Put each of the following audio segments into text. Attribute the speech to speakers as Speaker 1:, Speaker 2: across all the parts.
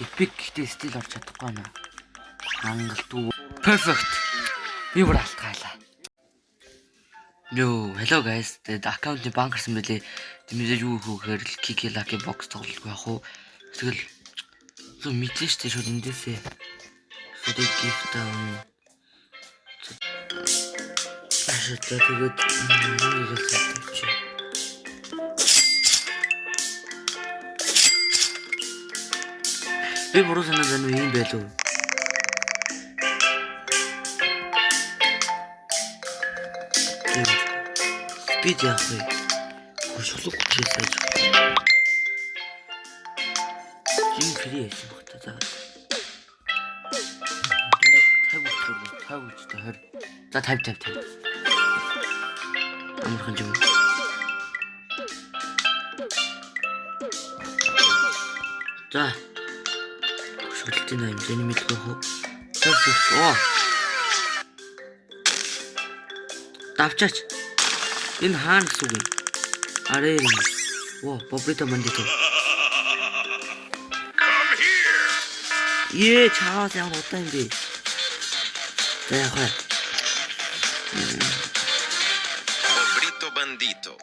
Speaker 1: Epic гэхдээ стил орж чадахгүй байна. Хангалтгүй. Perfect. Би бүр алтгайлаа. Yo, hello guys. Тэгээд аккаунтны банк гарсан байлээ. Тэмээс юу хөөхөр л Kiki Lucky Box тоглох яах вэ? Тэгэл мэдэн штэ шууд эндээсээ. Шууд gift ашиг тэгээд юу хэлсэн чи. Би буруу санаад байна уу юм байлуу? Спид яах вэ? Хөшлөг хүчээс ажиг. Жин фри яасан баг та заа. Таг үстэй 20. За 50. Амархан юм. За. Хөшлөлтийн хэмжээний мэдгүй хөө. Perfect. Оо. Давчаач. Энэ хаана гэсэн үг юм? Арай юм. Оо, Bobrito Bandito. Е, чаавас ямар удаан юм бэ? За яах вэ?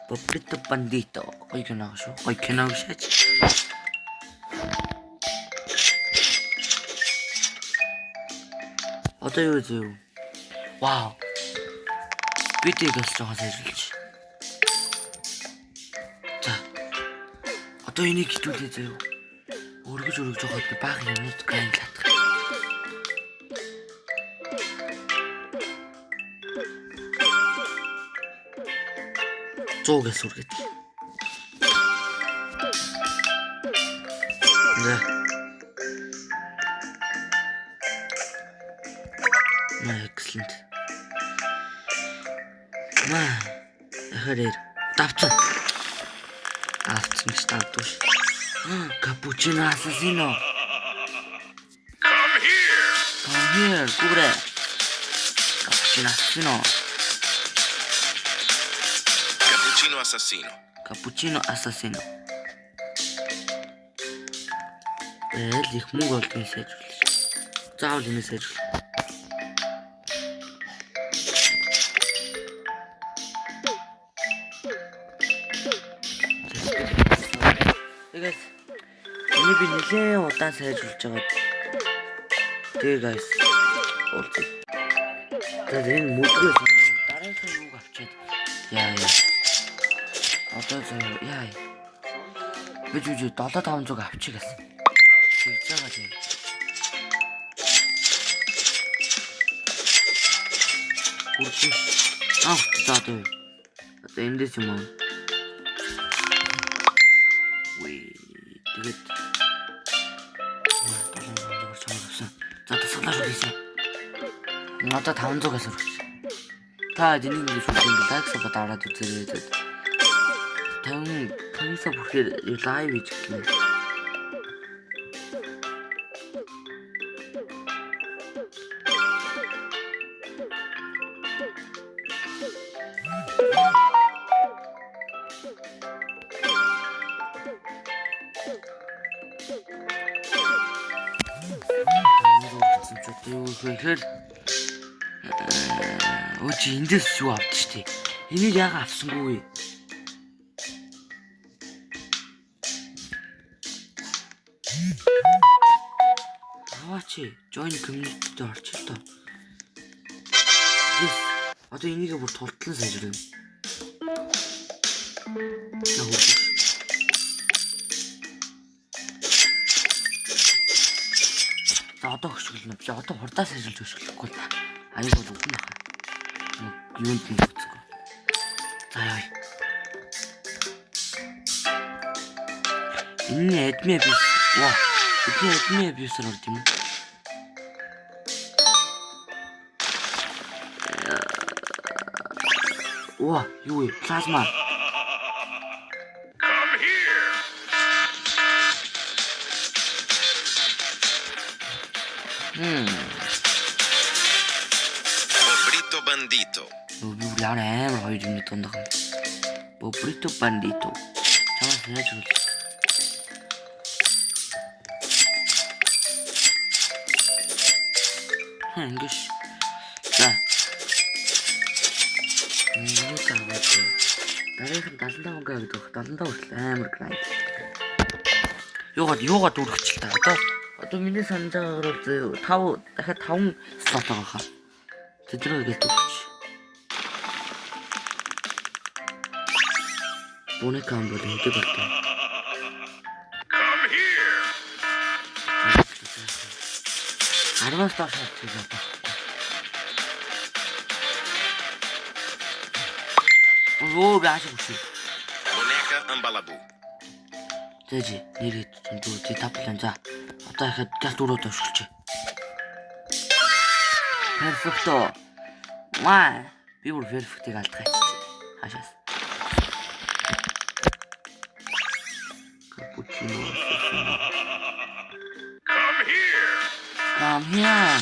Speaker 1: Bobrito Bandito. Ой кино шүү. Ой кино шаач. Одоо юу зөө? Вау. Бидээс жоохон сайжруулж. За. Одоо энийг хитүүлээ зөө. Өргөж жоохон баг юмнууд гайнлаад. 100 гэс үргээд. За. Excellent. Ахарэр давцсан. Авцсан ч тавдууш. Cappuccino assassino. Come here, куре. Cappuccino assassino. Их мөнгө олдсон сайжруулж. Заавал энэ сайжруул. Guys, ini би нэлээд удаан сайжруулж байгаа. Тэгээ guys. Тэгээд энэ мөдгөөс дараагийн юуг авчиад яа. Одоо яа. Би 7500 авчих гэсэн. Тэгж байгаа тийм. Хүрчих. Одоо эндээс юм аа. Тэгээд за тасгалаа шүү дээ. Одоо 500-аас өргөж. Та энийг нэг шүлгэн лайкс бод аваад үзээрэй. 50-аас бүхээр лайв хийж гэлээ. Өчи эндээс юу авч штий. Энийг яага авсангүй вэ? Аваач, join community-д орчих тоо. Yes. Одоо энийг бүр тултлан сайжруулна. Одоо хөшгөлнө. Би одоо хурдаа сайжруулж хөшгөлөхгүй л. Аяг бол үгүй наа. Юунд нь зүцгүй. За яа. Энэ адми бис. Ваа. Эдний адми бисэр орд юм. Ваа, юу вэ? Плазма.
Speaker 2: Bobrito Bandito.
Speaker 1: Яа амар хоёр юм дундах юм. Bobrito Bandito. Чамаас яаж үл. Ингэж. За. Миний таваад. Дараагийн 75 мөнгө гэдэг 75 хүртэл амар грайнд. Юугаад үргэлжил та. Одоо миний санаж байгаагаар 5 дахиад 5 слот байгаа хаа. Тэдрээ гэж өгч. Бонек амбол хэдэг болтой.
Speaker 2: Come here.
Speaker 1: 10-аас доош хэлж байна. Оо бааш үгүй.
Speaker 2: Boneca Ambalabу.
Speaker 1: Тэжи нэрэд зөндөө тий таплан за. Одоо ихэд гал дөрөв төвшөлч. Перфекто. Маа би бүр перфектыг алдгаач. Хашаас. Капучино.
Speaker 2: Come here.
Speaker 1: Come here.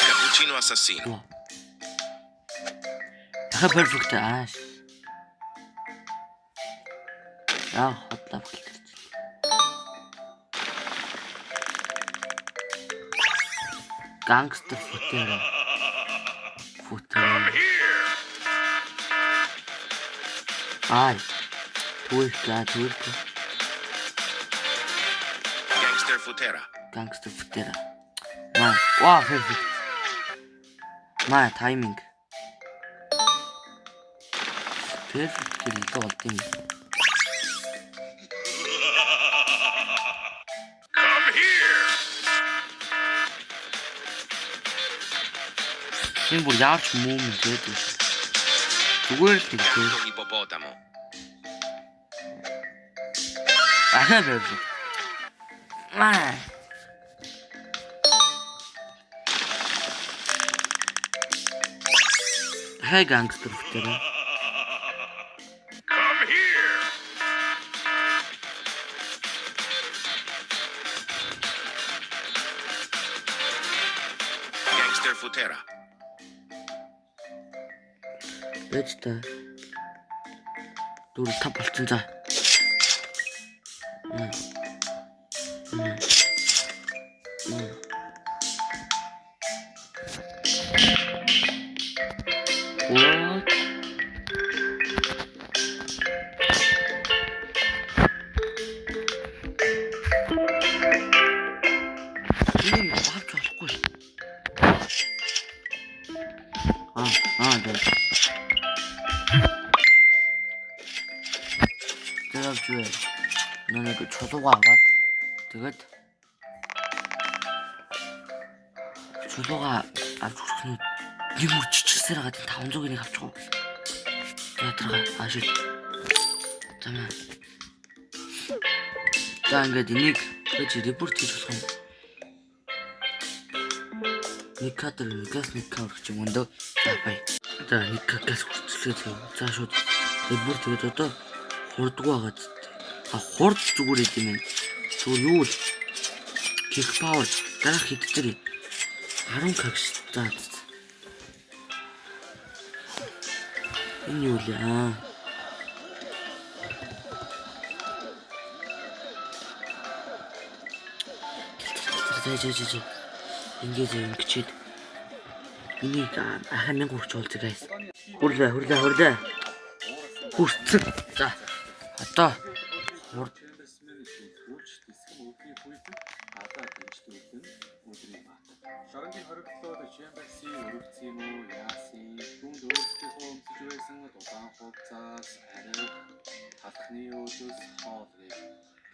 Speaker 2: Cappuccino assassino.
Speaker 1: Перфект ааш. Хотлоо хэлчих. Гангстер футер.
Speaker 2: Come here.
Speaker 1: Түрк.
Speaker 2: Gangster Futera.
Speaker 1: Wow, perfect. Timing. Perfect гэдэг болт юм.
Speaker 2: Come here.
Speaker 1: Энэ бүр яарч мууми гэдэг. Зүгээр л тийм.
Speaker 2: Gatto ippopotamo.
Speaker 1: Perfect. Хай гангстер футер.
Speaker 2: Come here. Gangster Futera.
Speaker 1: Яаж та дөрөв тав болцсон за. What? Энэ авч болохгүй. Дээ. Тэгээд нэг чулуугаа аваад тэгээд чулуугаа авч хүрэх нь нэг мөр чичирсээр хагаад 500-ыг нэг авчихв. Яатрага ашиг. Тамаа. За ингээд энийг гэж репорт хийж болох юм. Нэг кадр нэг кадр ч юм өндөө. За бай. За нэг кадраас хүрчлээ. За шууд репорт тэгээд одоо хурдгүй байгаа зү. Хурд зүгээр идэм юм. Зүгээр юу л kick power дараах хэдчэрээ 10 кагш за. Энэ юу лээ За ингэж ингэчихэд энийг ахаа 1000 хүрч болцоо guys. Хүрлээ. Хүрцэн. За. Одоо хурд
Speaker 3: Шоронгийн хоригдлууд Чемберси өрөвцсөн үү, яасан, түүнд өөрсдийнхөө өмсөж байсан удаан хугацаас арай талхны өөдөөс хоолыг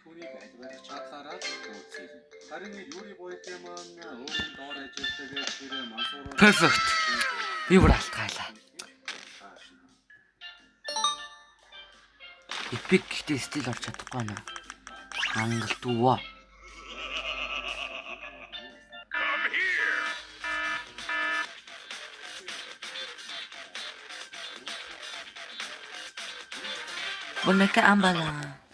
Speaker 3: түүнийг альбарх чадлаараа үүсгэн. Харин Юри Бойтэ маань өөрийн доор ажилладаг тэр Мансуур
Speaker 1: Perfect. Би бүр алтгайлаа. Epic гэдэг стил орж чадахгүй байна. Хангалт уу. Boneca Ambala.